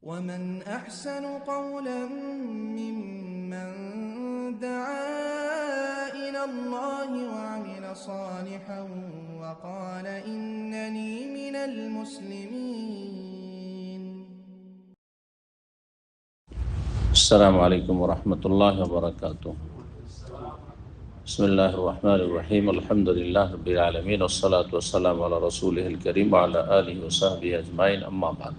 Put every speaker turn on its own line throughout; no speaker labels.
ومن أحسن قولا ممن دعا إلى الله وعمل صالحا وقال إنني من المسلمين.
السلام عليكم ورحمة الله وبركاته. بسم الله الرحمن الرحيم. الحمد لله رب العالمين والصلاة والسلام على رسوله الكريم وعلى آله وصحبه أجمعين. أما بعد.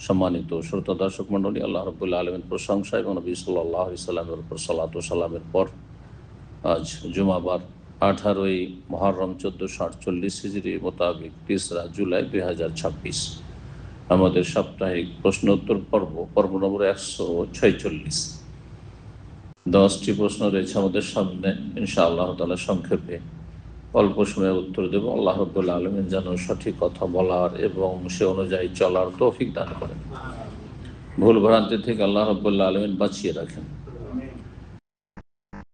সম্মানিত শ্রোতা দর্শক মণ্ডলী, আল্লাহ রাব্বুল আলামিন প্রশংসা এবং নবী সাল্লাল্লাহু আলাইহি সাল্লামের উপর সালাত ও সালামের পর আজ জুমাবার 18ই মুহররম 1448 হিজরি মোতাবেক 3 জুলাই 2026 আমাদের সাপ্তাহিক প্রশ্ন উত্তর পর্ব নম্বর 146। 10টি প্রশ্ন রয়েছে আমাদের সামনে। ইনশাআল্লাহ তাআলা সংক্ষেপে অল্প সময়ে উত্তর দেব। আল্লাহ রাব্বুল আলামিন যেন সঠিক কথা বলার এবং সে অনুযায়ী চলার তৌফিক দান করেন, ভুল ভ্রান্তি থেকে আল্লাহ রাব্বুল আলামিন বাঁচিয়ে রাখেন।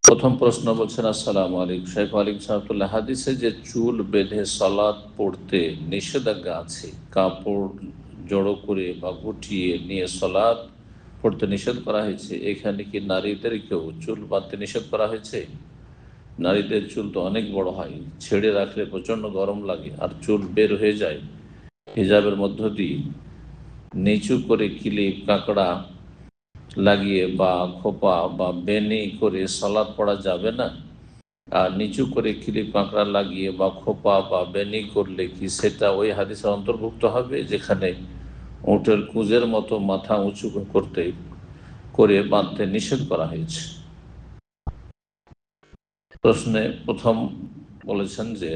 প্রথম প্রশ্ন বলছেন, আসসালামু আলাইকুম শাইখ আলাইকুম সালাতুল্লাহ, হাদিসে যে চুল বেঁধে সালাত পড়তে নিষেধাজ্ঞা আছে, কাপড় জড়ো করে বা গুটিয়ে নিয়ে সালাত পড়তে নিষেধ করা হয়েছে, এখানে কি নারীদেরকেও চুল বাঁধতে নিষেধ করা হয়েছে? নারীদের চুল তো অনেক বড় হয়, ছেড়ে রাখলে প্রচণ্ড গরম লাগে, আর চুল বের হয়ে যায়। হিজাবের মধ্য দিয়ে নিচু করে ক্লিপ কাঁকড়া লাগিয়ে বা খোপা বা বেনি করে সালাত পড়া যাবে না? আর নিচু করে ক্লিপ কাঁকড়া লাগিয়ে বা খোপা বা বেনি করলে কি সেটা ওই হাদিসের অন্তর্ভুক্ত হবে যেখানে উটের কুঁজের মতো মাথা উঁচু করে বাঁধতে নিষেধ করা হয়েছে? প্রশ্নে প্রথম বলেছেন যে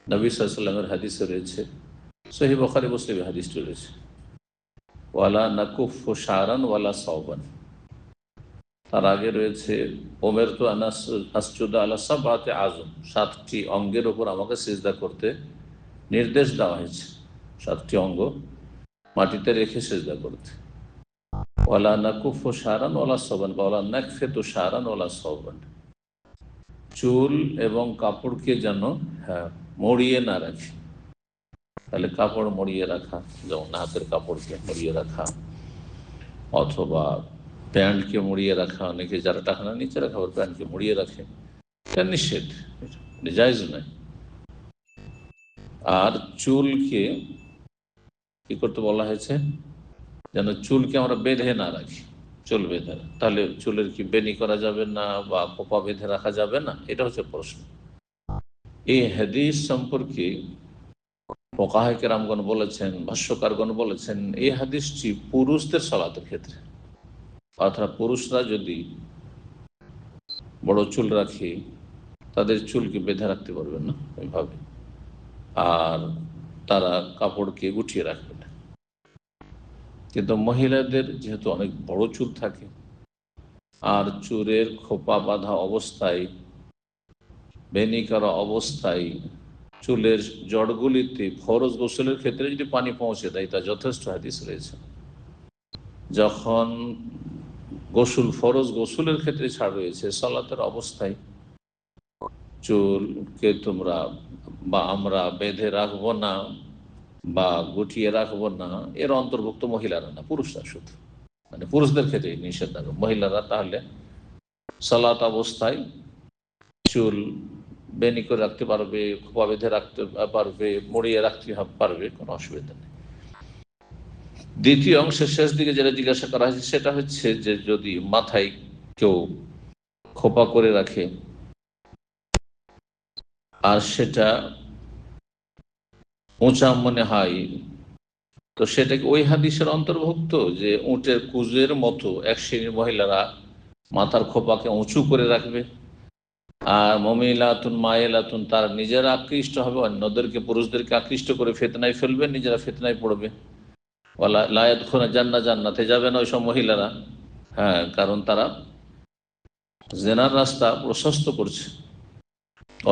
নবী সাল্লাল্লাহু আলাইহি ওয়াসাল্লামের হাদিসে রয়েছে, সহিহ বুখারী মুসলিমে হাদিসটি রয়েছে, ওয়ালা নাকুফু শারান ওয়ালা সাওবান। তার আগে রয়েছে উমিরতু আন আসজুদা আলা সাবআতি আযম, 7টি অঙ্গের উপর আমাকে সিজদা করতে নির্দেশ দেওয়া হয়েছে। 7টি অঙ্গ মাটিতে রেখে সিজদা করতে। ওয়ালা নাকুফু শারান ওয়ালা সাওবান, ওয়ালা নাকফিতু শারান ওয়ালা সাওবান, চুল এবং কাপড়কে যেন মড়িয়ে না রাখে। তাহলে কাপড় মড়িয়ে রাখা, যেমন হাতের কাপড়কে মড়িয়ে রাখা অথবা প্যান্টকে মুড়িয়ে রাখা, অনেকে যারা টাকানা নিচে রাখা আবার প্যান্টকে মুড়িয়ে রাখে, এটা নিষেধ, জায়েজ নয়। আর চুলকে কি করতে বলা হয়েছে? যেন চুলকে আমরা বেঁধে না রাখি, চুল বেঁধে না। তাহলে চুলের কি বেনি করা যাবে না বা খোপা বেঁধে রাখা যাবে না? এটা হচ্ছে প্রশ্ন। এই হাদিস সম্পর্কে ফুকাহায়ে কেরামগণ বলেছেন, ভাষ্যকারগণ বলেছেন, এই হাদিসটি পুরুষদের সালাতের ক্ষেত্রে, অর্থাৎ পুরুষরা যদি বড় চুল রাখে তাদের চুলকে বেঁধে রাখতে পারবেন না এভাবে, আর তারা কাপড়কে গুটিয়ে রাখবে না। কিন্তু মহিলাদের যেহেতু অনেক বড় চুল থাকে আর চুলের খোপা বাঁধা অবস্থায়, বেনি করা অবস্থায় চুলের জড়গুলিতে ফরজ গোসলের ক্ষেত্রে যদি পানি পৌঁছে দেয় তা যথেষ্ট হাদিস রয়েছে। যখন ফরজ গোসলের ক্ষেত্রে ছাড় রয়েছে, সালাতের অবস্থায় চুলকে তোমরা বা আমরা বেঁধে রাখবো না বা গুটিয়ে রাখবো না, এর অন্তর্ভুক্ত মহিলারা না, পুরুষরা শুধু, মানে পুরুষদের ক্ষেত্রে নিষেধাজ্ঞা। মহিলারা তাহলে সালাত অবস্থায় চুল বেনি করে রাখতে পারবে, খোপা বেঁধে রাখতে পারবে, মুড়িয়ে রাখতে পারবে, কোনো অসুবিধা নেই। দ্বিতীয় অংশের শেষ দিকে যেটা জিজ্ঞাসা করা হয়েছে সেটা হচ্ছে যে যদি মাথায় কেউ খোপা করে রাখে আর সেটা উঁচা মনে হয়, তো সেটাকে ওই হাদিসের অন্তর্ভুক্ত যে উটের কুজের মতো এক শ্রেণীর মহিলারা মাথার খোপাকে উঁচু করে রাখবে, আর মমিলাতুন মায়েলাতুন তারা নিজেরা আকৃষ্ট হবে, অন্যদেরকে পুরুষদেরকে আকৃষ্ট করে ফিতনায় ফেলবে, নিজেরা ফিতনায় পড়বে। ওয়ালা লা ইয়াদখুলুনা জান্নাতে যাবে না ওইসব মহিলারা। কারণ তারা জেনার রাস্তা প্রশস্ত করছে,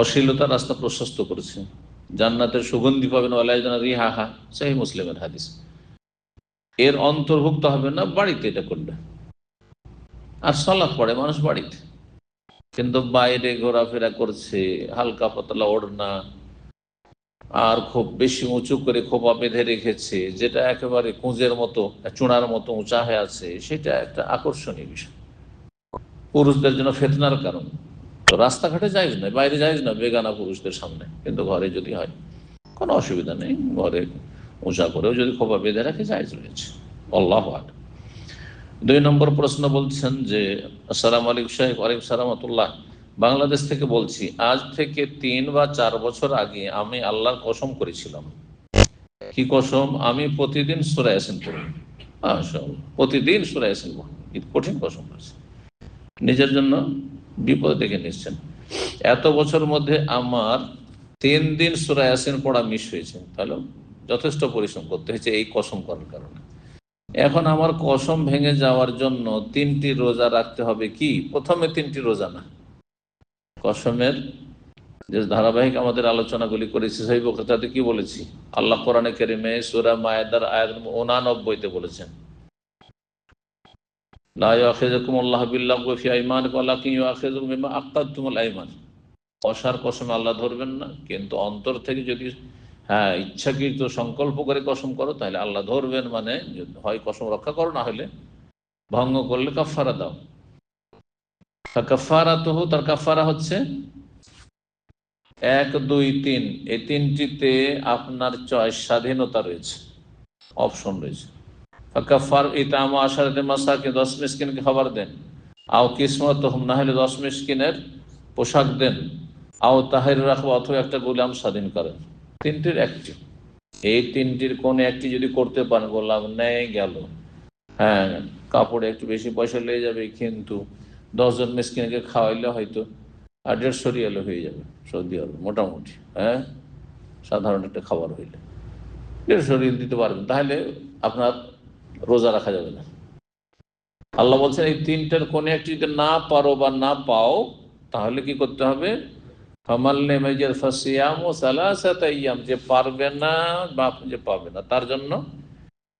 অশ্লীলতার রাস্তা প্রশস্ত করছে, জান্নাতের সুগন্ধি পাবেন, ওয়ালা ইয়াজুনা রিহাহা, সহিহ মুসলিমের হাদিস। এর অন্তর্ভুক্ত হবে না বাড়িতে এটা করলে। আর সালাত পড়ে মানুষ বাড়িতে, কিন্তু বাইরে ঘোরাফেরা করছে, হালকা পাতলা ওড়না আর খুব বেশি উঁচু করে খোপা বেঁধে রেখেছে, যেটা একেবারে কুঁজের মতো চূড়ার মতো উঁচা হয়ে আছে, সেটা একটা আকর্ষণীয় বিষয়, পুরুষদের জন্য ফিতনার কারণ। তো রাস্তাঘাটে জায়েজ নয়, বাইরে জায়েজ না বেগানা পুরুষদের সামনে, কিন্তু ঘরে যদি হয় কোনো অসুবিধা নেই, ঘরে উঁচা করেও যদি খোপা বেঁধে রাখে জায়েজ রয়েছে। আল্লাহু আকবার। 2 নম্বর প্রশ্ন বলছেন যে, আসসালামু আলাইকুম সাহেব। ওয়ালাইকুম সালামতুল্লাহ। বাংলাদেশ থেকে বলছি, আজ থেকে 3 বা 4 বছর আগে আমি আল্লাহর কসম করেছিলাম। কি কসম? আমি প্রতিদিন সূরা ইয়াসিন পড়ব। মাশাআল্লাহ, প্রতিদিন সূরা ইয়াসিন পড়ব। কি কঠিন কসম করেছে, নিজের জন্য বিপদ ডেকে নিচ্ছেন। এত বছর মধ্যে আমার 3 দিন সূরা ইয়াসিন পড়া মিস হয়েছে, তাহলে যথেষ্ট পরিশ্রম করতে হয়েছে এই কসম করার কারণে। এখন আমার কসম ভেঙে যাওয়ার জন্য 3টি রোজা রাখতে হবে কি? প্রথমে 3টি রোজা না, কসমের যে ধারাবাহিক আমাদের আলোচনাগুলি করেছি সেই বক্তৃতাতে কি বলেছি? আল্লাহ কোরআনে কারিমে সূরা মায়েদার আয়াত 89-তে বলেছেন, লা ইউআখিযুকুমুল্লাহু বিল্লাগwi ফি আইমানিকুম ওয়ালাকিন ইউআখিযুকুম বিমা আক্কাদতুমুল আইমান। অসার কসমে আল্লাহ ধরবেন না, কিন্তু অন্তর থেকে যদি ইচ্ছাকৃত সংকল্প করে কসম করো তাহলে আল্লাহ ধরবেন। মানে হয় কসম রক্ষা করো, না হলে ভঙ্গ করলে কাফারা দাও। কাফারা তো তার কাফারা হচ্ছে 1, 2, 3, এই 3টিতে আপনার চয়েস, স্বাধীনতা রয়েছে, অপশন রয়েছে। কাফার ইতামু আশারাতি মাসাকিন, 10 মিসকিনকে খাবার দেন। আও কিসমতুহুম, না হলে 10 মিসকিনের পোশাক দেন। আও তাহির রাখবা, অথবা একটা গোলাম স্বাধীন করেন। 3টির একটি, এই 3টির কোন একটি যদি করতে পারেন, গোলাম নেই গেল, কাপড়ে একটু বেশি পয়সা লেগে যাবে, কিন্তু 10 জন মিসকিনকে খাওয়াইলে হয়তো 150 রিয়াল হয়ে যাবে সৌদি আরব, মোটামুটি সাধারণ একটা খাবার হইলে 150 রিয়াল দিতে পারবেন, তাহলে আপনার রোজা রাখা যাবে না। আল্লাহ বলছেন এই 3টার কোন একটি যদি না পারো বা না পাও, তাহলে কি করতে হবে? যে পারবে না বা যে পাবে না, তার জন্য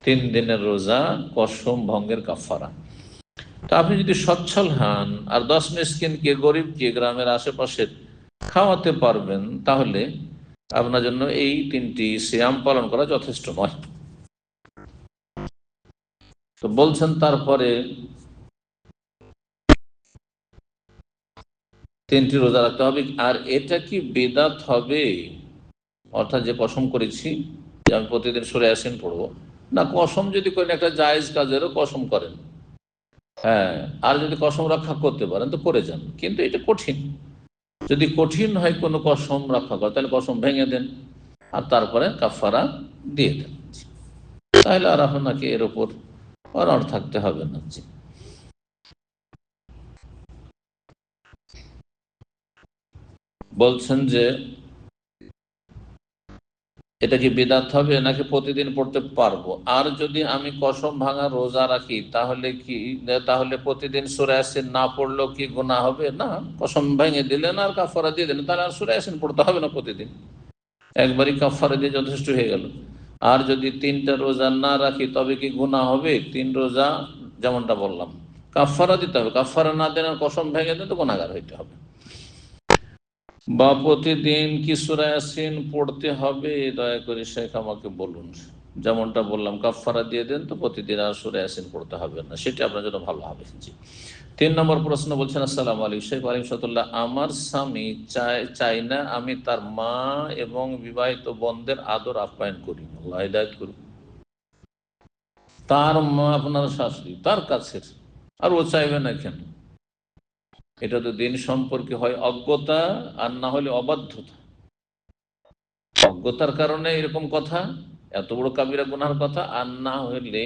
3 দিনের রোজা কসম ভঙ্গের কাফারা। তো আপনি যদি সচ্ছল হন আর 10 মিসকিনকে, গরিবকে গ্রামের আশেপাশের খাওয়াতে পারবেন, তাহলে আপনার জন্য এই 3টি সিয়াম পালন করা যথেষ্ট নয়। তো বলছেন তারপরে 3টি রোজা রাখতে হবে। আর এটা কি বিদআত হবে? অর্থাৎ যে কসম করেছি যে আমি প্রতিদিন সূরা ইয়াসিন পড়বো, না, কসম যদি করেন একটা জায়েজ কাজেরও কসম করেন, আর যদি কসম রক্ষা করতে পারেন তো করে যান, কিন্তু এটা কঠিন। যদি কঠিন হয় কোনো কসম রক্ষা করে, তাহলে কসম ভেঙে দেন আর তারপরে কাফারা দিয়ে দেন, তাহলে আর আপনাকে এর উপর অনড় থাকতে হবে না। জি, বলছেন যে এটা কি বিদআত হবে নাকি প্রতিদিন পড়তে পারবো? আর যদি আমি কসম ভাঙা রোজা রাখি, তাহলে প্রতিদিন সূরা ইয়াসিন না পড়লেও কি গুনাহ হবে? না, কসম ভেঙে দিলেন আর কাফারা দিয়ে দিলেন, তাহলে আর সূরা ইয়াসিন পড়তে হবে না প্রতিদিন, একবারই কাফারা দিয়ে যথেষ্ট হয়ে গেল। আর যদি 3টা রোজা না রাখি, তবে কি গুনাহ হবে? 3 রোজা যেমনটা বললাম, কাফারা দিতে হবে। কাফারা না দেন আর কসম ভেঙে দেন তো গুনাহগার হইতে হবে। বা প্রতিদিন কি সূরা ইয়াসিন পড়তে হবে? দয়া করে শেখ আমাকে বলুন। যেমনটা বললাম, কাফারা দিয়ে দেন তো প্রতিদিন আর সূরা ইয়াসিন পড়তে হবে না, সেটা আপনার জন্য ভালো হবে। জি, 3 নম্বর প্রশ্ন বলছেন, আসসালামু আলাইকুম শেখ। ওয়ালাইকুম সালাম। আমার স্বামী চাই না আমি তার মা এবং বিবাহিত বোনদের আদর আপ্যায়ন করি। আল্লাহ হিদায়াত করুন। তার মা আপনার শাশুড়ি, তার কাছের, আর ও চাইবে না কেন? এটা তো দিন সম্পর্কে হয় অজ্ঞতা, আর না হলে অবাধ্যতা। অজ্ঞতার কারণে এরকম কথা, এত বড় কাবিরা গুনার কথা, আর না হলে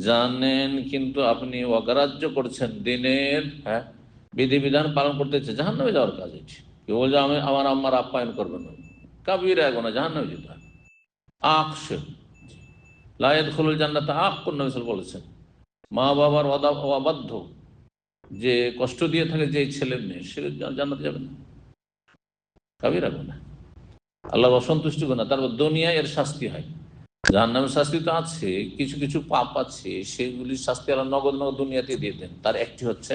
জানেন কিন্তু আপনি অগ্রাহ্য করছেন দিনের বিধিবিধান পালন করতে ইচ্ছে, জাহান্নামে যাওয়ার কাজ এটি। কেউ বলছে আমি আমার আম্মার আপ্যায়ন করবেন না, কাবিরা গুনাহ, জাহান্নামে যেতে হবে। আকশ লা ইয়াদখুলুল জান্নাতা, আক্কুন নবী সাল্লাল্লাহু আলাইহি ওয়াসাল্লাম বলেছেন, মা বাবার অবাধ্য যে কষ্ট দিয়ে থাকে যে ছেলে মেয়ে, সে জান্নাতে যাবে না, কাবিরা গুনাহ, আল্লাহর অসন্তুষ্টি গুনাহ। তারপর দুনিয়ায় এর শাস্তি হয়, জাহান্নামের শাস্তি তো আছে, কিছু কিছু পাপ আছে, সেগুলির শাস্তি আল্লাহ নগদ নগদ দুনিয়াতে দিয়ে দেন। তার একটি হচ্ছে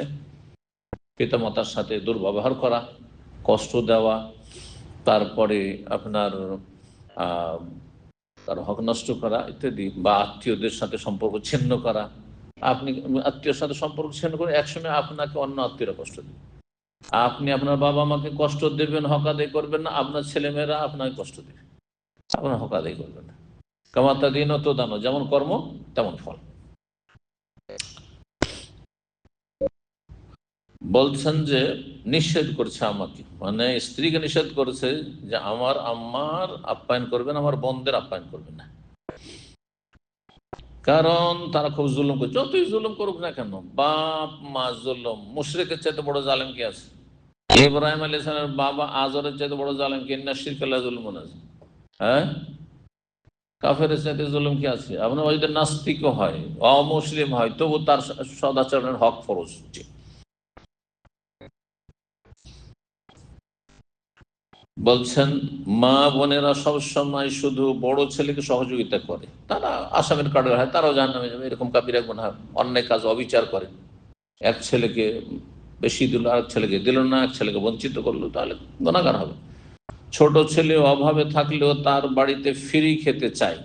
পিতামাতার সাথে দুর্ব্যবহার করা, কষ্ট দেওয়া, তারপরে আপনার তার হক নষ্ট করা ইত্যাদি, বা আত্মীয়দের সাথে সম্পর্ক ছিন্ন করা। আপনি আত্মীয়র সাথে সম্পর্ক ছিন্ন করে একসময় আপনাকে অন্য আত্মীয়রা কষ্ট দেবে। আপনি আপনার বাবা মাকে কষ্ট দেবেন, হক আদায় করবেন না, আপনার ছেলেমেয়েরা আপনাকে কষ্ট দেবে, আপনার হক আদায় করবেন না। কামাতা দিন তো দানো, যেমন কর্ম তেমন ফল। বলছেন যে নিষেধ করছে আমাকে, মানে স্ত্রীকে নিষেধ করেছে যে আমার আম্মার আপ্যায়ন করবেন, আমার বোনদের আপ্যায়ন করবেন না, কারণ তারা খুব জুলুম করে। যতই জুলুম করুক না কেন, বাপ মা জুলুম, মুশরিকের চাইতে বড় জালেম কি আছে? ইব্রাহিম আলাইহিস সালামের বাবা আজরের চাইতে বড় জালেম কি? ইন্না শিরকা লা যুলমুন আযীম। হ্যাঁ, কাফেরের চাইতে জুলুম কি আছে? আপনার যদি নাস্তিকও হয়, অমুসলিম হয়, তবু তার সদাচরণের হক ফরজ। বলছেন মা বোনেরা সবসময় শুধু বড় ছেলেকে সহযোগিতা করে, তারা আসামের কার্ডের হয়, তারাও জাহান্নামে যাবে, এরকম কাবিরা গুনাহ, অন্যায় কাজ, অবিচার করে। এক ছেলেকে বেশি দিল, আর এক ছেলেকে দিল না, এক ছেলেকে বঞ্চিত করলো, তাহলে গুনাহগার হবে। ছোট ছেলে অভাবে থাকলেও তার বাড়িতে ফ্রি খেতে চায়,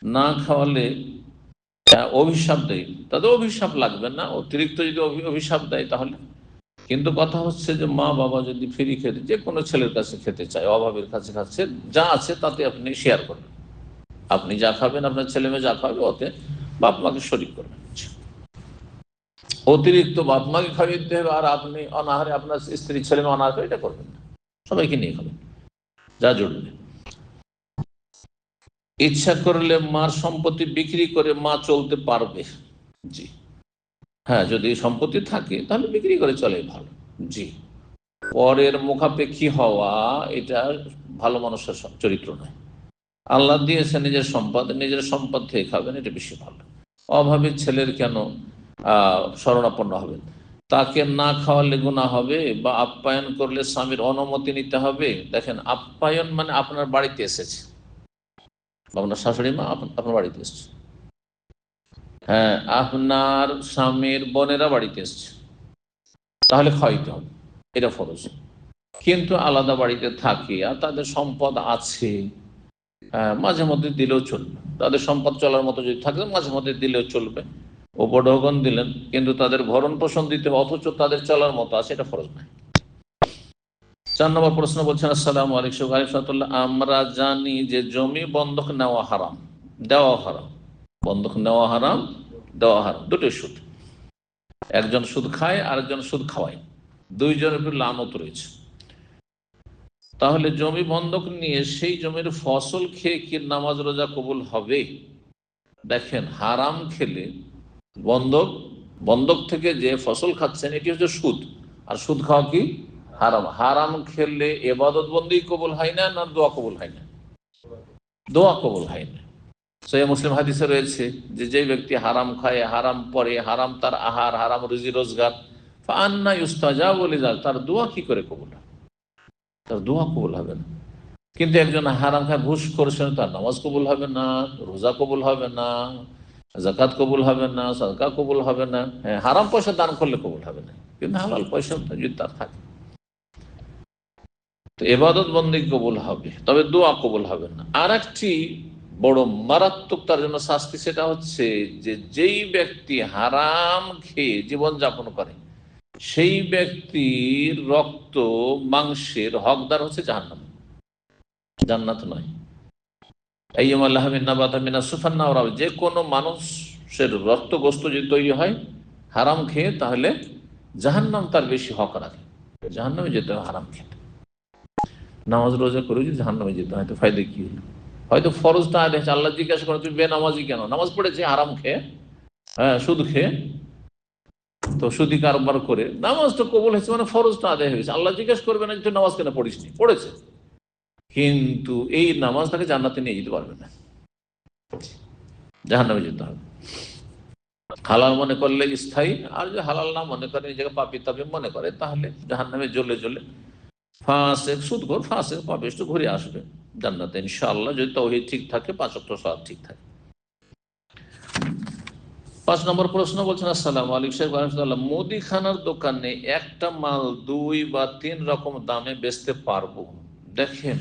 না খাওয়ালে অভিশাপ দেয়, তাদের অভিশাপ লাগবে না, অতিরিক্ত যদি অভিশাপ দেয় তাহলে। কিন্তু কথা হচ্ছে যে মা বাবা যদি ফ্রি খেতে, যে কোনো ছেলের কাছে খেতে চায়, অভাবের কাছে খাচ্ছে, যা আছে তাতে আপনি শেয়ার করবেন। আপনি যা খাবেন, আপনার ছেলে মেয়ে যা খাবে, ওতে বাপ মাকে শরিক করবেন। অতিরিক্ত বাপ মাকে খাইয়ে দিতে হবে আর আপনি অনাহারে, আপনার স্ত্রী ছেলে মেয়ে অনাহারে, এটা করবেন না, সবাইকে নিয়ে খাবেন যা জরুরি। ইচ্ছা করলে মার সম্পত্তি বিক্রি করে মা চলতে পারবে। জি হ্যাঁ, যদি সম্পত্তি থাকে তাহলে বিক্রি করে চলে ভালো। জি, পরের মুখাপেক্ষী হওয়া এটা ভালো মানুষের চরিত্র নয়। আল্লাহ দিয়েছে নিজের সম্পদ, নিজের সম্পদ থেকে খাবেন, এটা বেশি ভালো। অভাবী ছেলের কেন শরণাপন্ন হবেন? তাকে না খাওয়ালে গুনাহ হবে, বা আপ্যায়ন করলে স্বামীর অনুমতি নিতে হবে। দেখেন, আপ্যায়ন মানে আপনার বাড়িতে এসেছে, আপনার শাশুড়ি মা আপনার বাড়িতে এসেছে, হ্যাঁ, আপনার স্বামীর বোনেরা বাড়িতে এসছে, তাহলে খাওয়াইতে হবে, এটা ফরজ। কিন্তু আলাদা বাড়িতে থাকে আর তাদের সম্পদ আছে, মাঝে মধ্যে দিলেও চলবে। তাদের সম্পদ চলার মতো যদি থাকে মাঝে মধ্যে দিলেও চলবে, উপঢৌকন দিলেন, কিন্তু তাদের ভরণ পোষণ দিতে হবে, অথচ তাদের চলার মতো আছে, এটা ফরজ নয়। 4 নম্বর প্রশ্ন বলছেন, আসসালামু আলাইকুম রাহমাতুল্লাহ, আমরা জানি যে জমি বন্ধক নেওয়া হারাম, দেওয়া হারাম। বন্ধক নেওয়া হারাম, দেওয়া হারাম, দুটোই সুদ। একজন সুদ খায়, আরেকজন সুদ খাওয়ায়, দুইজনের উপর লানত রয়েছে। তাহলে জমি বন্ধক নিয়ে সেই জমির ফসল খেয়ে কি নামাজ রোজা কবুল হবে? দেখেন, হারাম খেলে, বন্ধক বন্ধক থেকে যে ফসল খাচ্ছেন এটি হচ্ছে সুদ, আর সুদ খাওয়া কি হারাম। হারাম খেলে এবাদত বন্দি কবুল হয় না, না দোয়া কবুল হয় না? দোয়া কবুল হয় না। সহিহ মুসলিম হাদিসে রয়েছে যে যে ব্যক্তি হারাম খায়, হারাম পরে, হারাম তার আহার, হারাম রুজি রোজগার, ফান্না ইউস্তাজাবু লিযালিক, তার দোয়া কি করে কবুল হবে? তার দোয়া কবুল হবে না। কিন্তু একজন হারাম খায়, ঘুষ করছে, তার নামাজ কবুল হবে না, রোজা কবুল হবে না, যাকাত কবুল হবে না, সাদকা কবুল হবে না। হ্যাঁ, হারাম পয়সা দান করলে কবুল হবে না, কিন্তু হালাল পয়সা যদি তার থাকে তো ইবাদত বন্দেগী কবুল হবে, তবে দোয়া কবুল হবে না। আর একটি বড় মারাত্মক তার জন্য শাস্তি, সেটা হচ্ছে যে যেই ব্যক্তি হারাম খেয়ে জীবন যাপন করে সেই ব্যক্তির রক্ত মাংসের হকদার হচ্ছে জাহান্নাম, জান্নাত নয়। যে কোনো মানুষের রক্তগ্রস্ত যদি তৈরি হয় হারাম খেয়ে, তাহলে জাহান্নাম তার বেশি হক রাখে, জাহান্নামে যেতে হয় হারাম খেতে। নামাজ রোজা করে যদি জাহান্নামে যেতে হয় তো ফায়দা কি হলো? হয়তো ফরজটা আদায় হচ্ছে, আল্লাহ জিজ্ঞাসা করে তুমি বেনামাজি কেন? নামাজ পড়েছে হারাম খেয়ে, হ্যাঁ, সুদ খেয়ে, তো সুদি কারবার করে নামাজ তো কবুল হয়েছে, মানে ফরজটা আদায় হয়েছে। আল্লাহ জিজ্ঞাসা করবে না যে তুই নামাজ কেন পড়িসনি, পড়েছে, কিন্তু এই নামাজ তাকে জান্নাতে নিয়ে যেতে পারবে না, জাহান্নামে যেতে হবে। হালাল মনে করলে স্থায়ী, আর যদি হালাল না মনে করে, নিজেকে পাপী তাপী মনে করে, তাহলে জাহান্নামে জ্বলে জ্বলে ফাসেক, সুদখোর, ফাসেক, পাপিষ্ট ঘুরে আসবে জান্নাতে ইনশাআল্লাহ, যদি তাওহীদ ঠিক থাকে, 5 ওয়াক্ত সালাত ঠিক থাকে। 5 নম্বর প্রশ্ন বলছেন, আসসালামু আলাইকুম শেখ রাহমাতুল্লাহ, মুদিখানার দোকানে একটা মাল 2 বা 3 রকম দামে বেচতে পারবো? দেখেন,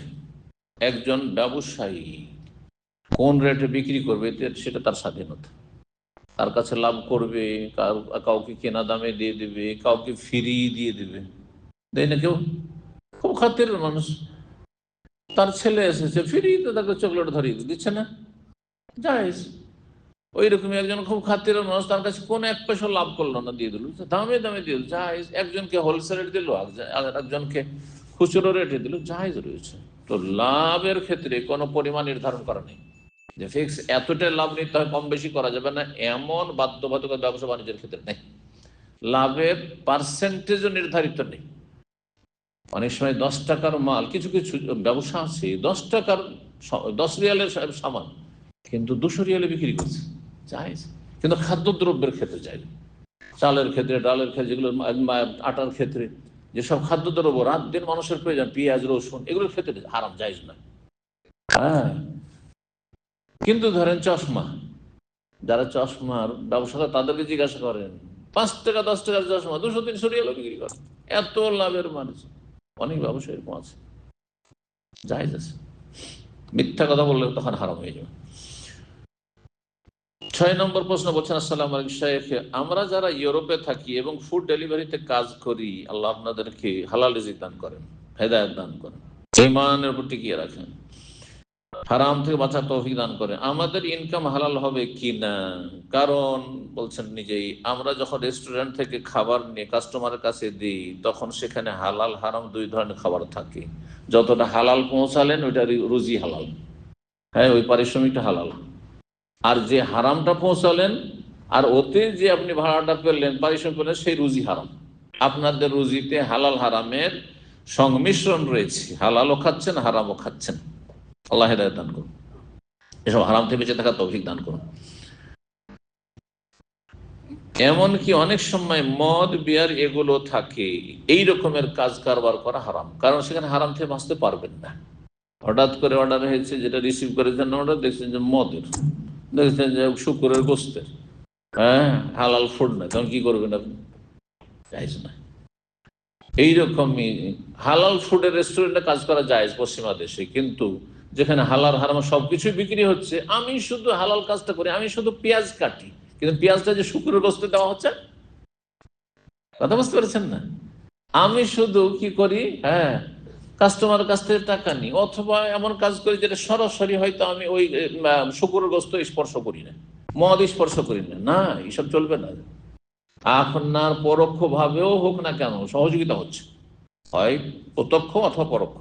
একজন ব্যবসায়ী কোন রেটে বিক্রি করবে সেটা তার স্বাধীনতা। তার কাছে লাভ করবে, কাউকে কেনা দামে দিয়ে দিবে, কাউকে ফ্রি দিয়ে দিবে, দেয় না কেউ? খুব খাতির মানুষ, তার ছেলে এসেছে ফ্রিতে তাকে চকলেট ধরিয়ে দিচ্ছে না, জায়েজ। ওই রকমই একজন খুব খাতির মানুষ, তার কাছে কোনো এক পয়সা লাভ করলো না, দিয়ে দিল, দামে দামে দিয়ে দিল, জায়েজ। একজনকে হোলসেল রেট দিল, একজনকে খুচরো রেটে দিল, জায়েজ রয়েছে। তো লাভের ক্ষেত্রে কোনো পরিমাণ নির্ধারণ করা নেই যে ফিক্স এতটাই লাভ নিতে হয়, কম বেশি করা যাবে না, এমন বাধ্যবাধকতা ব্যবসা বাণিজ্যের ক্ষেত্রে নেই। লাভের পার্সেন্টেজও নির্ধারিত নেই। অনেক সময় 10 টাকার মাল, কিছু কিছু ব্যবসা আছে 10 টাকার 10 রিয়ালের সামান কিন্তু 200 রিয়ালে বিক্রি করছে, জায়েজ। কিন্তু খাদ্যদ্রব্যের ক্ষেত্রে যায়, চালের ক্ষেত্রে, ডালের ক্ষেত্রে, যেগুলো আটার ক্ষেত্রে, যেসব খাদ্যদ্রব্য রাত দিন মানুষের প্রয়োজন, পেঁয়াজ রসুন, এগুলোর ক্ষেত্রে হারাম, জায়েজ না। হ্যাঁ, কিন্তু ধরেন চশমা, যারা চশমার ব্যবসা করে তাদেরকে জিজ্ঞাসা করেন, 5 টাকা 10 টাকার চশমা 200-300 রিয়ালে বিক্রি করে, এত লাভের মানুষ। অনেক ব্যবসা এরকম আছে, জায়েজ আছে। মিথ্যা কথা বললে তখন হারাম হয়ে যাবে। 6 নম্বর প্রশ্ন বলছেন, আসসালামু আলাইকুম শেখ, আমরা যারা ইউরোপে থাকি এবং ফুড ডেলিভারিতে কাজ করি, আল্লাহ আপনাদেরকে হালাল রিজিক দান করেন, হেদায়েত দান করেন, ঈমানের উপর টিকিয়ে রাখেন, হারাম থেকে বাঁচার তৌফিক দান করেন, আমাদের ইনকাম হালাল হবে কি না? কারণ বলছেন নিজেই, আমরা যখন রেস্টুরেন্ট থেকে খাবার নিয়ে কাস্টমারের কাছে দিই, তখন সেখানে হালাল হারাম 2 ধরনের খাবার থাকে। যতটা হালাল পৌঁছালেন ওইটা রুজি হালাল, হ্যাঁ, ওই পারিশ্রমিকটা হালাল। আর যে হারামটা পৌঁছালেন আর ওতে যে আপনি ভাড়াটা পেলেন, পারিশ্রমিক পেলেন, সেই রুজি হারাম। আপনাদের রুজিতে হালাল হারামের সংমিশ্রণ রয়েছে, হালালও খাচ্ছেন হারামও খাচ্ছেন। আল্লাহ হেদায়েত দান করুন, এসব হারাম থেকে বেঁচে থাকার তৌফিক দান করুন। এমনকি অনেক সময় মদ বিয়ার এগুলো থাকে, এই রকমের কাজ কারবার করা হারাম, কারণ সেখানে হারাম থেকে বাঁচতে পারবেন না। হঠাৎ করে অর্ডার হয়েছে, যেটা রিসিভ করেছেন অর্ডার, দেখছেন যে মদের, দেখছেন যে শুকুরের গোস্তের, হ্যাঁ, হালাল ফুড না, তখন কি করবেন আপনি? জায়েজ না। এইরকমই হালাল ফুডের রেস্টুরেন্টে কাজ করা জায়েজ পশ্চিমা দেশে, কিন্তু যেখানে হালাল হারাম সবকিছু বিক্রি হচ্ছে, আমি শুধু হালাল কাজটা করি, আমি শুধু পেঁয়াজ কাটি, কিন্তু পেঁয়াজটা যে শুকুরের গোস্তে দেওয়া হচ্ছে, কথা বুঝতে পেরেছেন না? আমি শুধু কি করি, হ্যাঁ, কাস্টমার কাছ থেকে টাকা নিই, অথবা এমন কাজ করি যেটা সরাসরি হয়তো আমি ওই শুকুরের গোস্ত স্পর্শ করি না, মদ স্পর্শ করি না, না, এইসব চলবে না। আপনার পরোক্ষ ভাবেও হোক না কেন সহযোগিতা হচ্ছে, হয় প্রত্যক্ষ অথবা পরোক্ষ,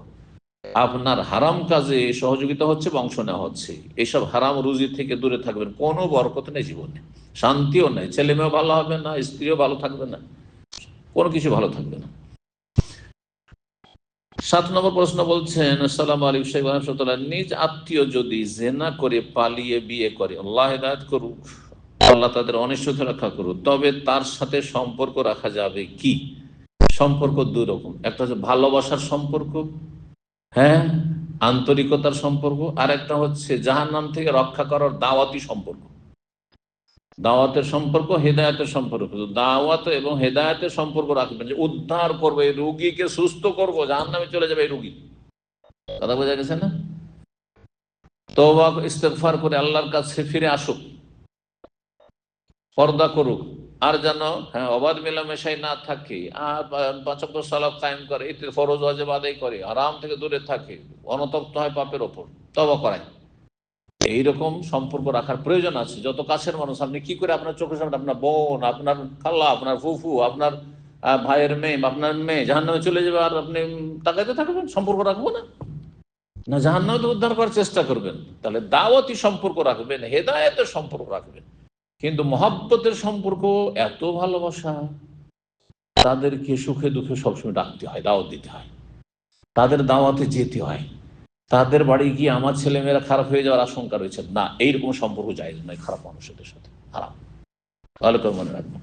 আপনার হারাম কাজে সহযোগিতা হচ্ছে বা অংশ নেওয়া হচ্ছে। এইসব হারাম রুজি থেকে দূরে থাকবেন, কোনো বরকত নেই জীবনে, শান্তিও নেই, ছেলে মেয়েও ভালো হবে না, স্ত্রীও ভালো থাকবে না, কোনো কিছু ভালো থাকবে না। 7 নম্বর প্রশ্ন বলছেন, আসসালামু আলাইকুম শেখ, নিজ আত্মীয় যদি জেনা করে পালিয়ে বিয়ে করে, আল্লাহ হেদায়েত করুক, আল্লাহ তাদের অনিষ্ট রক্ষা করুক, তবে তার সাথে সম্পর্ক রাখা যাবে কি? সম্পর্ক 2 রকম, একটা হচ্ছে ভালোবাসার সম্পর্ক, হ্যাঁ, আন্তরিকতার সম্পর্ক, আর একটা হচ্ছে জাহান্নাম থেকে রক্ষা করার দাওয়াতি সম্পর্ক। দাওয়াতের সম্পর্ক, হেদায়েতের সম্পর্ক, দাওয়াত এবং হেদায়েতের সম্পর্ক রাখবেন, যে উদ্ধার করবো এই রুগীকে, সুস্থ করবো, জাহান্নামে চলে যাবে এই রুগী, কথা বোঝা গেছে না? তওবা ইস্তেগফার করে আল্লাহর কাছে ফিরে আসুক, পর্দা করুক, আর যেন, হ্যাঁ, অবাধ মেলামেশাই না থাকে, আর 5 ওয়াক্ত সালাত কায়েম করে, এতে ফরজ ওয়াজিব আদায় করে, হারাম থেকে দূরে থাকে, অনুতপ্ত হয় পাপের ওপর, তওবা করায়। এইরকম সম্পর্ক রাখার প্রয়োজন আছে। যত কাছের মানুষ, আপনি কি করে আপনার চোখের সামনে আপনার বোন, আপনার খালা, আপনার ফুফু, আপনার ভাইয়ের মেয়ে, আপনার মেয়ে জাহান্নামে চলে যাবে, আর আপনি তাকাইতে থাকবেন? সম্পর্ক রাখবো না, না জাহান্নামে তো উদ্ধার করার চেষ্টা করবেন। তাহলে দাওয়াতি সম্পর্ক রাখবেন, হেদায়েতের সম্পর্ক রাখবেন, কিন্তু মহব্বতের সম্পর্ক, এত ভালোবাসা, তাদেরকে সুখে দুঃখে সবসময় ডাকতে হয়, দাওয়াত দিতে হয়, তাদের দাওয়াতে যেতে হয়, তাদের বাড়ি গিয়ে আমার ছেলেমেয়েরা খারাপ হয়ে যাওয়ার আশঙ্কা রয়েছে, না, এইরকম সম্পর্ক জায়েজ নয় খারাপ মানুষদের সাথে, হারাম, ভালো করে মনে রাখবেন।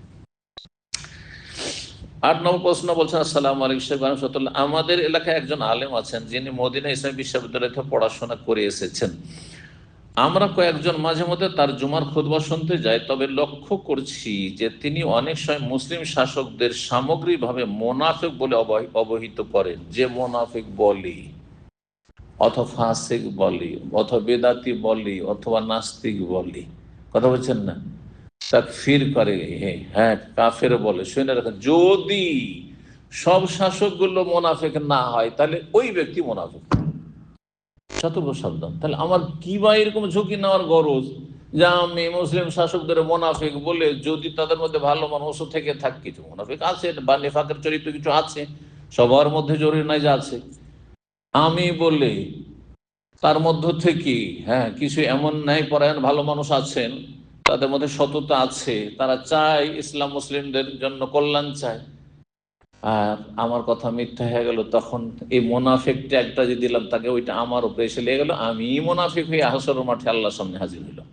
8 নম্বর প্রশ্ন বলছেন, আসসালামু আলাইকুম শেখ, আমাদের এলাকায় একজন আলেম আছেন, যিনি মদিনা ইসলামী বিশ্ববিদ্যালয় থেকে পড়াশোনা করে এসেছেন। আমরা কয়েকজন মাঝে মধ্যে তার জুমার খুতবা শুনতে যাই, তবে লক্ষ্য করছি যে তিনি অনেক সময় মুসলিম শাসকদের সামগ্রিকভাবে মোনাফিক বলে অবহিত করেন। যে মোনাফিক বলে, অথবা ফাসিক বলি, অথবা বেদাতি বলি, অথবা নাস্তিক বলি, কথা বলছেন না, তাকফির করে, হ্যাঁ কাফের বলে, শুনে রাখেন, যদি সব শাসকগুলো মোনাফেক না হয় তাহলে ওই ব্যক্তি মোনাফেক। সতর্ক সাবধান। তাহলে আমার কি বা এরকম ঝুঁকি নেওয়ার গরজ যে আমি মুসলিম শাসকদের মোনাফেক বলে, যদি তাদের মধ্যে ভালো মানুষ থেকে থাকে, কিছু মোনাফেক আছে বা নেফাকের চরিত্র কিছু আছে, সবার মধ্যে জরুরি নাই যে আছে, আমি বলে তার মধ্য থেকে হ্যাঁ কিছু এমন ন্যায় পরায়ণ ভালো মানুষ আছেন, তাদের মধ্যে সততা আছে, তারা চায় ইসলাম মুসলিমদের জন্য কল্যাণ চায়, আর আমার কথা মিথ্যা হয়ে গেল, তখন এই মোনাফিক ট্যাগটা যে দিলাম তাকে, ওইটা আমার উপরে এসে লেগে গেল, আমি মোনাফিক হয়ে হাসরের মাঠে আল্লাহর সামনে হাজির হইলাম।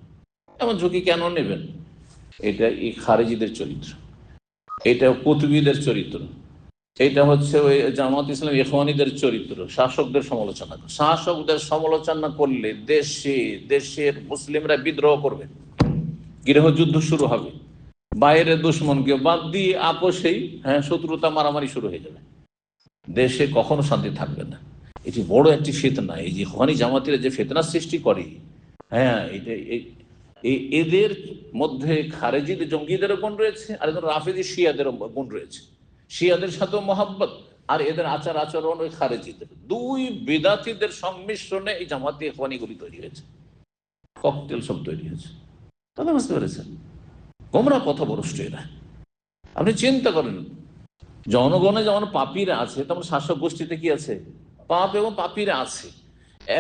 এমন ঝুঁকি কেন নেবেন? এটা এই খারেজিদের চরিত্র, এটা কুতুবীদের চরিত্র, এটা হচ্ছে ওই জামাত ইসলাম ইখওয়ানীদের চরিত্র। শাসকদের সমালোচনা, শাসকদের সমালোচনা করলে দেশে দেশের মুসলিমরা বিদ্রোহ করবে, গৃহযুদ্ধ শুরু হবে, বাইরের দুশ্মনকে বাদ দিয়ে আপোষেই হ্যাঁ শত্রুতা মারামারি শুরু হয়ে যাবে, দেশে কখনো শান্তি থাকবে না। এটি বড় একটি ফিতনা, এই যে ইখওয়ানী জামাতিরা যে ফিতনা সৃষ্টি করে, হ্যাঁ এটা এদের মধ্যে খারেজিদের জঙ্গিদেরও গুণ রয়েছে, আর এদের রাফেজি শিয়াদেরও গুণ রয়েছে, শিয়াদের সাথেও মহাব্বত, আর এদের আচার আচরণ ওই খারেজিদের, দুই বিদাতিদের সংমিশ্রণে এই জামাতি ইখওয়ানীগুলি তৈরি হয়েছে, ককটেল সব তৈরি হয়েছে। তাহলে বুঝতে পেরেছেন গোমরা পথভ্রষ্ট এরা। আপনি চিন্তা করেন, জনগণে যেমন পাপীরা আছে, তেমন শাসক গোষ্ঠীতে কি আছে? পাপ এবং পাপীরা আছে।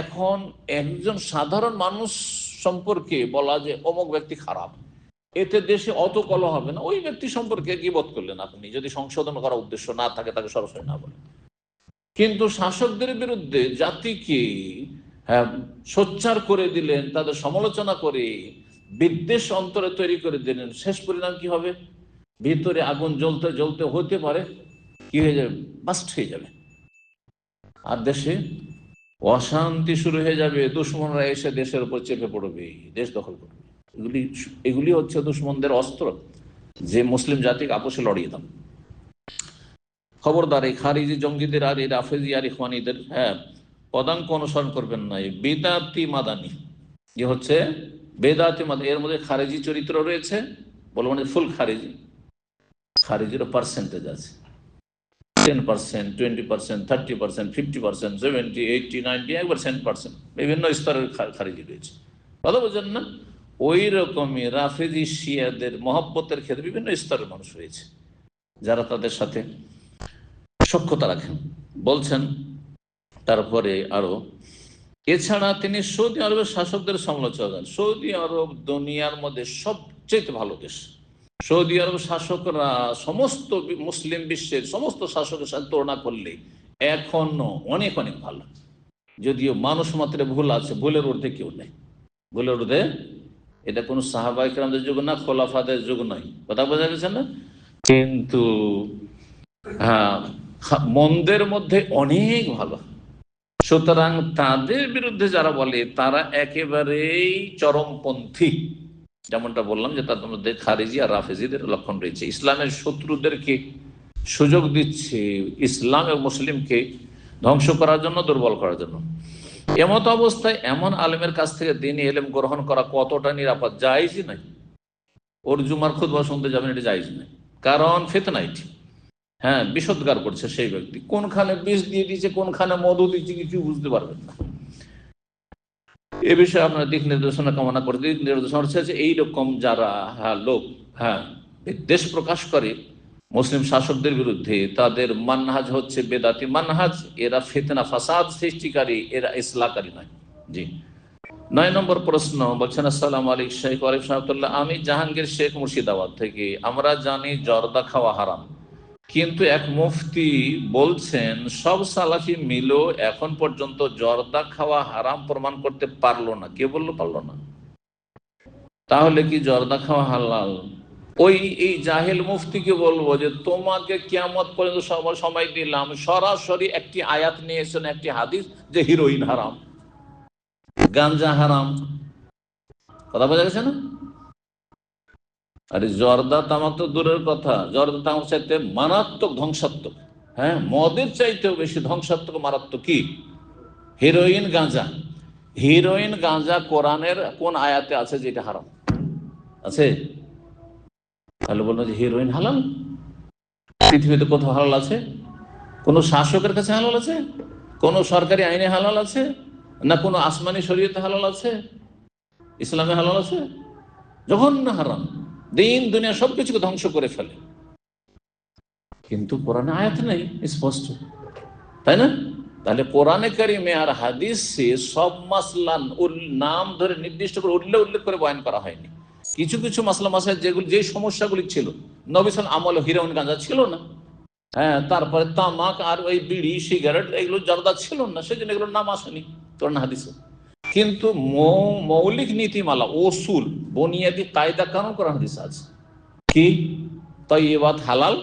এখন একজন সাধারণ মানুষ সম্পর্কে বলা যে অমুক ব্যক্তি খারাপ, এতে দেশে অত কলহ হবে না। ওই ব্যক্তি সম্পর্কে গীবত করলেন আপনি, যদি সংশোধন করার উদ্দেশ্য না থাকে তাকে সরাসরি না বলেন। কিন্তু শাসকদের বিরুদ্ধে জাতিকে হ্যাঁ সোচ্চার করে দিলেন, তাদের সমালোচনা করে বিদ্বেষ অন্তরে তৈরি করে দিলেন, শেষ পরিণাম কি হবে? ভিতরে আগুন জ্বলতে জ্বলতে হতে পারে কি হয়ে যাবে, বাস্ট হয়ে যাবে, আর দেশে অশান্তি শুরু হয়ে যাবে, দুশ্মনরা এসে দেশের উপর চেপে পড়বে, দেশ দখল করবে। এগুলি হচ্ছে দুশ্মনদের অস্ত্র, যে মুসলিম জাতিকে আপোষে লড়িয়ে দাম। খবরদার এই খারিজি জঙ্গিদের আর এই রাফেজি আর ইখওয়ানীদের হ্যাঁ পদাঙ্ক অনুসরণ করবেন না। এই বেদাতি মাদানি যে হচ্ছে বেদাতি মাদানি, এর মধ্যে খারিজি চরিত্র রয়েছে, বলবো মানে ফুল খারিজি, খারিজিরও পার্সেন্টেজ আছে, 10%, 20%, 30%, 50%, 70, 80, 90, একবার 100%, বিভিন্ন স্তরের খারিজি রয়েছে, কথা বলছেন না? ওই রকমই রাফেজি শিয়াদের মহব্বতের ক্ষেত্রে বিভিন্ন স্তরের মানুষ রয়েছে, যারা তাদের সাথে সখ্যতা রাখেন। বলছেন তারপরে আরো, এছাড়া তিনি সৌদি আরবের শাসকদের সমালোচনা করেন। সৌদি আরব দুনিয়ার মধ্যে সবচেয়ে ভালো দেশ। সৌদি আরব শাসকরা সমস্ত মুসলিম বিশ্বের সমস্ত শাসকের সাথে তুলনা করলে এখনো অনেক অনেক ভালো, যদিও মানুষ মাত্রে ভুল আছে, ভুলের ঊর্ধ্বে কেউ নেই, ভুলের ঊর্ধ্বে। এটা কোনো সাহাবা ইকরামদের যুগ না, খোলাফাদের যুগ নয়, কথা বোঝা গেছে না? কিন্তু হ্যাঁ মন্দের মধ্যে অনেক ভালো। সুতরাং তাদের বিরুদ্ধে যারা বলে তারা একেবারেই চরমপন্থী, যেমনটা বললাম যে তাদের মধ্যে খারিজি আর রাফেজিদের লক্ষণ রয়েছে, ইসলামের শত্রুদেরকে সুযোগ দিচ্ছে ইসলাম এবং মুসলিমকে ধ্বংস করার জন্য, দুর্বল করার জন্য। এমত অবস্থায় এমন আলেমের কাছ থেকে দ্বীনি ইলম গ্রহণ করা কতটা নিরাপদ? জায়েজই নাই। ওর জুমার খুতবা শুনতে যাবেন, এটা জায়েজ নাই, কারণ ফিতনা এটি। হ্যাঁ বিষোদ্গার করছে সেই ব্যক্তি, কোনখানে বিষ দিয়ে দিচ্ছে, কোনখানে মধু দিচ্ছে, কিছু বুঝতে পারবেন না। এ বিষয়ে আপনার দিক নির্দেশনা কামনা করে। দিক নির্দেশনা হচ্ছে এইরকম যারা লোক দেশ প্রকাশ করে মুসলিম শাসকদের বিরুদ্ধে, তাদের মানহাজ হচ্ছে বেদাতি মানহাজ, এরা ফিতনা ফাসাদ সৃষ্টিকারী, এরা ইসলাহকারী নয়। জি 9 নম্বর প্রশ্ন বলছেন, আসসালামু আলাইকুম শেখ ওয়ালিকুম সালাম, আমি জাহাঙ্গীর শেখ মুর্শিদাবাদ থেকে। আমরা জানি জর্দা খাওয়া হারাম, কিন্তু এক মুফতি বলছেন সব সালাফি মিলেও এখন পর্যন্ত জর্দা খাওয়া হারাম প্রমাণ করতে পারলো না। কে বললো পারলো না? তাহলে কি জর্দা খাওয়া হালাল? ওই এই জাহেল মুফতিকে বলবো যে তোমাকে কিয়ামত পর্যন্ত সময় দিলাম, সরাসরি একটি আয়াত নিয়েছেন, একটি হাদিস, যে হিরোইন হারাম, গাঞ্জা হারাম, কথা বোঝা গেছে না? আরে জর্দা তামাক তো দূরের কথা, জর্দা তামাক চাইতে মারাত্মক ধ্বংসাত্মক, হ্যাঁ মদের চাইতেও বেশি ধ্বংসাত্মক মারাত্মক কি হিরোইন, গাঁজা। হিরোইন, গাঁজা কোরআনের কোন আয়াতে আছে যেটা হারাম? আছে? তাহলে বলবো যে হিরোইন হালাল। পৃথিবীতে কোথাও হালাল আছে? কোন শাসকের কাছে হালাল আছে? কোন সরকারি আইনে হালাল আছে? না কোনো আসমানি শরীয়তে হালাল আছে? ইসলামে হালাল আছে? জঘন্য হারাম, দিন দুনিয়া সবকিছুকে ধ্বংস করে ফেলে। কিন্তু কোরআনে আয়াত নেই স্পষ্ট, তাই না? তাহলে কোরআনে কারিমে আর হাদিসে সব মাসলা নাম ধরে নির্দিষ্ট করে উল্লেখ করে বয়ান করা হয়নি। কিছু কিছু মাসলা মাসাইল যেগুলি, যে সমস্যাগুলি ছিল, নবী সাল্লাল্লাহু আলাইহি ওয়াসাল্লাম হিরোইন, গাঁজা ছিল না। হ্যাঁ, তারপরে তামাক আর ওই বিড়ি সিগারেট এগুলো জর্দা ছিল না, সেজন্য এগুলোর নাম আসেনি কোরআন হাদিসে। কিন্তু মৌলিক নীতিমালা, ওসুল, বুনিয়াদি কায়দা কানুন কোরআন হাদিসে আছে। কি? তাইয়্যিবাত হালাল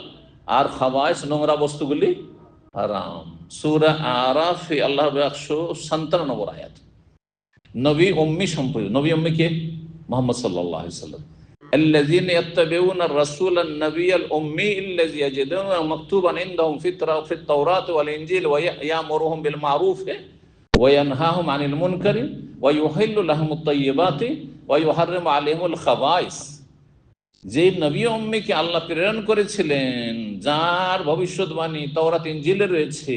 আর খাবায়েস নোংরা বস্তুগুলি হারাম। সূরা আরাফ আল্লাহ 157 নম্বর আয়াত। নবী উম্মি সম্পর্কে, নবী উম্মি কে? মুহাম্মদ সাল্লাল্লাহু আলাইহি ওয়াসাল্লাম। الذين يتبعون الرسول النبي الأمي الذي يجدونه مكتوبا عندهم في التوراة والإنجيل ويأمرهم بالمعروف وينهاهم عن المنكر ويحل لهم الطيبات ويحرم عليهم الخبائث। যে নবী উম্মিকে আল্লাহ প্রেরণ করেছিলেন, যার ভবিষ্যৎবাণী তাওরাত ইনজিলে রয়েছে,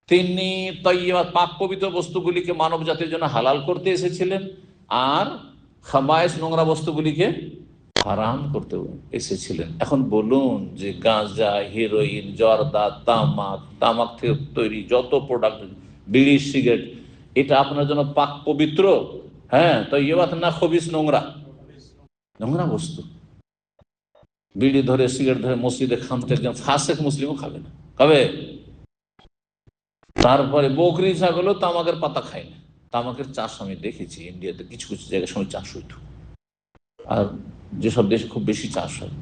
তিনি তাইয়্যিবাত পাক পবিত্র বস্তুগুলিকে মানব জাতির জন্য হালাল করতে এসেছিলেন, আর খাবায়েস নোংরা বস্তুগুলিকে হারাম করতে এসেছিলেন। এখন বলুন যে গাঁজা, হিরোইন, জর্দা, তামাক থেকে তৈরি যত প্রোডাক্ট, বিড়ি, সিগারেট, এটা আপনার জন্য পাক পবিত্র? হ্যাঁ, তাইয়্যিবাত না খবিস? নোংরা বস্তু। বিড়ি ধরে, সিগারেট ধরে মসজিদে খামতে একজন ফাসেক মুসলিমও খাবে না, খাবে? তারপরে বকরি ছাগলও তামাকের পাতা খায় না। তামাকের চাষ আমি দেখেছি ইন্ডিয়াতে, কিছু কিছু জায়গায় সময় চাষ হইত, আর যেসব দেশে খুব বেশি চাষ হয়।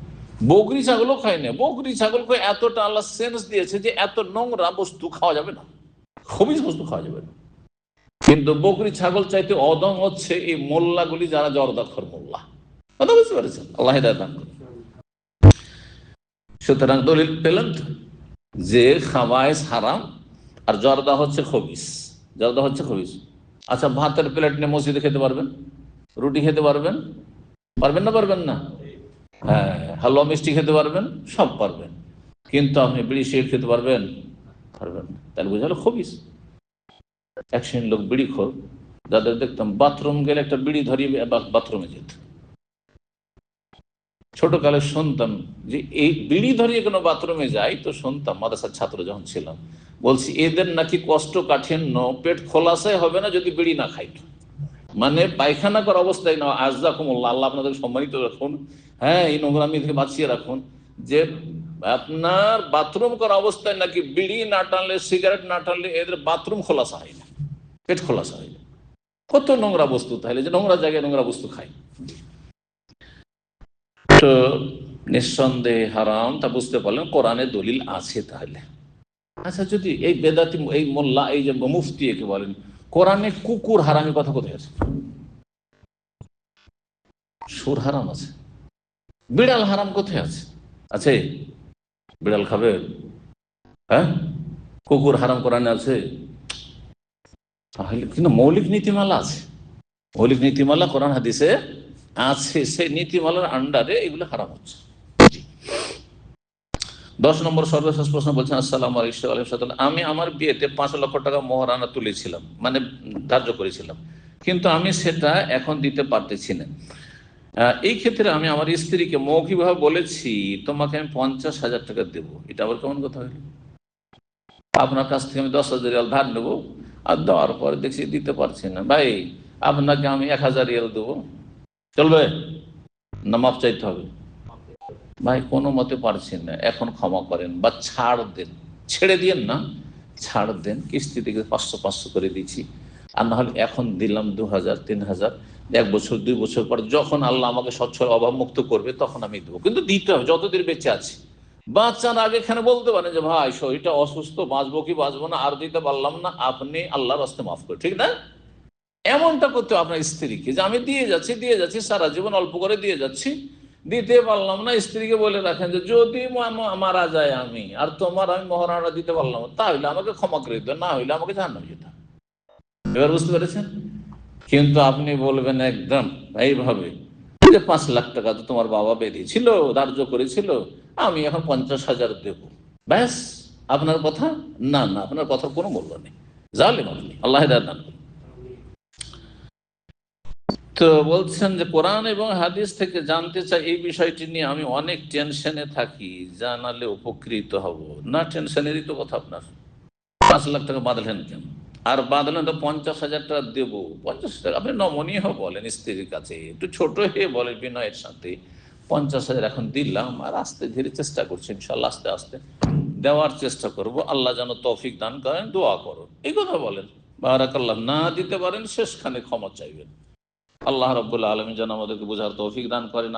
বকরি ছাগলও খায় না। বকরি ছাগলকে এতটা আল্লাহ সেন্স দিয়েছে যে এত নোংরা বস্তু খাওয়া যাবে না, খবিস বস্তু খাওয়া যাবে না। কিন্তু বকরি ছাগল চাইতে অদম হচ্ছে এই মোল্লাগুলি, যারা জর্দাখর মোল্লা। কথা বুঝতে পারছেন? আল্লাহ হিদায়াত দান করুন। সুতরাং দলিল পেলেন তো যে খাবায়েস হারাম আর জর্দা হচ্ছে খবিস। আচ্ছা, ভাতের প্লেট নিয়ে মসজিদে খেতে পারবেন? রুটি খেতে পারবেন? পারবেন না? হ্যাঁ, হালুয়া মিষ্টি খেতে পারবেন, সব পারবেন। কিন্তু আপনি বিড়ি সিগারেট খেতে পারবেন না। তাহলে বুঝালো খবিস। এক শ্রেণীর লোক বিড়ি খোর, যাদের দেখতাম বাথরুম গেলে একটা বিড়ি ধরিয়ে বাথরুমে যেত। ছোটকালে শুনতাম যে এই বিড়ি ধরিয়ে কোনো বাথরুমে যায়, তো শুনতাম মাদ্রাসার ছাত্র যখন ছিলাম, বলছি এদের নাকি কষ্ট কাঠিন্য পেট খোলাসাই হবে না যদি বিড়ি না খাইত। মানে পায়খানা করার অবস্থায় না, আজজাকুমুল্লাহ, আল্লাহ আপনাদের সম্মানিত রাখুন, হ্যাঁ, এই নোংরামি থেকে বাঁচিয়ে রাখুন, যে আপনার বাথরুম করা অবস্থায় নাকি বিড়ি না টানলে, সিগারেট না টানলে এদের বাথরুম খোলাসা হয় না, পেট খোলাসা হয় না। কত নোংরা বস্তু, তাহলে যে নোংরা জায়গায় নোংরা বস্তু খায়। তো নিঃসন্দেহে হারাম, তা বুঝতে পারলেন কোরআনে দলিল আছে। তাহলে আচ্ছা, যদি এই বেদাতি, এই মোল্লা, এই যে মুফতি একে বলেন, কোরআনে কুকুর হারামের কথা কোথায় আছে? সুর হারাম আছে। বিড়াল হারাম কোথায় আছে? বিড়াল খাবে? হ্যাঁ, কুকুর হারাম কোরআনে আছে? তাহলে কিন্তু মৌলিক নীতিমালা আছে, মৌলিক নীতিমালা কোরআন হাদিসে আছে, সেই নীতিমালার আন্ডারে এগুলো হারাম হচ্ছে। 10 নম্বর সর্বশেষ প্রশ্ন বলছেন, আসসালামু আলাইকুম, আমি আমার বিয়েতে 5 লক্ষ টাকা মোহরানা তুলেছিলাম, মানে ধার্য করেছিলাম, কিন্তু আমি সেটা এখন দিতে পারতেছি না। এই ক্ষেত্রে আমি আমার স্ত্রীকে মৌখিকভাবে বলেছি, তোমাকে আমি 50,000 টাকা দেবো। এটা আবার কেমন কথা হইল? আপনার কাছ থেকে আমি 10,000 রিয়াল ধার নেবো, আর দেওয়ার পরে দেখছি দিতে পারছি না, ভাই আপনাকে আমি 1,000 রিয়াল দেবো, চলবে না মাপ চাইতে হবে? ভাই কোনো মতে পারছেন না, এখন ক্ষমা করেন বা ছাড় দেন, ছেড়ে দিয়েন না, ছাড় দেন, কিস্তি থেকে 500 করে দিচ্ছি, আর না হলে এখন দিলাম 2,000 3,000, 1 বছর 2 বছর পর যখন আল্লাহ আমাকে সচ্ছল অভাব মুক্ত করবে তখন আমি দেবো, কিন্তু দিতে হবে যতদিন বেঁচে আছি। বাচ্চার আগে এখানে বলতে পারেন যে ভাই শরীরটা অসুস্থ, বাঁচবো কি বাঁচবো না, আর দিতে পারলাম না, আপনি আল্লাহর রাস্তে মাফ করে, ঠিক না? এমনটা করতে আপনার স্ত্রীকে যে আমি দিয়ে যাচ্ছি সারা জীবন অল্প করে দিয়ে যাচ্ছি, দিতে পারলাম না, স্ত্রীকে বলে রাখেন যে যদি মারা যায় আমি আর তোমার আমি মহারানা দিতে পারলাম, তাহলে আমাকে ক্ষমা করে দিতে, না হইলে আমাকে জাহান্নামে যেতে হবে। এবার বুঝতে পেরেছেন? কিন্তু আপনি বলবেন একদম এইভাবে যে 5 লাখ টাকা তো তোমার বাবা বেরিয়েছিল, ধার্য করেছিল, আমি এখন 50,000 দেব, ব্যাস আপনার কথা। না না, আপনার কথার কোনো মূল্য নেই, জালেম আপনি, আল্লাহ হেদায়েত দান করুন। তো বলছেন যে কোরআন এবং হাদিস থেকে জানতে চাই, এই বিষয়টি নিয়ে আমি অনেক টেনশনে থাকি, জানালে উপকৃত হব। না, টেনশনেরই তো কথা আপনার। 5 লাখ টাকা বাঁধলেন কেন? আর বাঁধলেন তো 50,000 টাকা দেবো। 50,000 আপনি নমনীয় বলেন, স্ত্রীর কাছে একটু ছোট হয়ে বলেন বিনয়ের সাথে, 50,000 এখন দিলাম, আর আস্তে ধীরে চেষ্টা করছি, ইনশাল্লাহ আস্তে আস্তে দেওয়ার চেষ্টা করব, আল্লাহ যেন তৌফিক দান করেন, দোয়া করুন, এই কথা বলেন। বারাকাল্লাহ। না দিতে পারেন শেষখানে ক্ষমা চাইবেন। আল্লাহ রাব্বুল আলামিন যেন আমাদেরকে বোঝার তৌফিক দান করেন।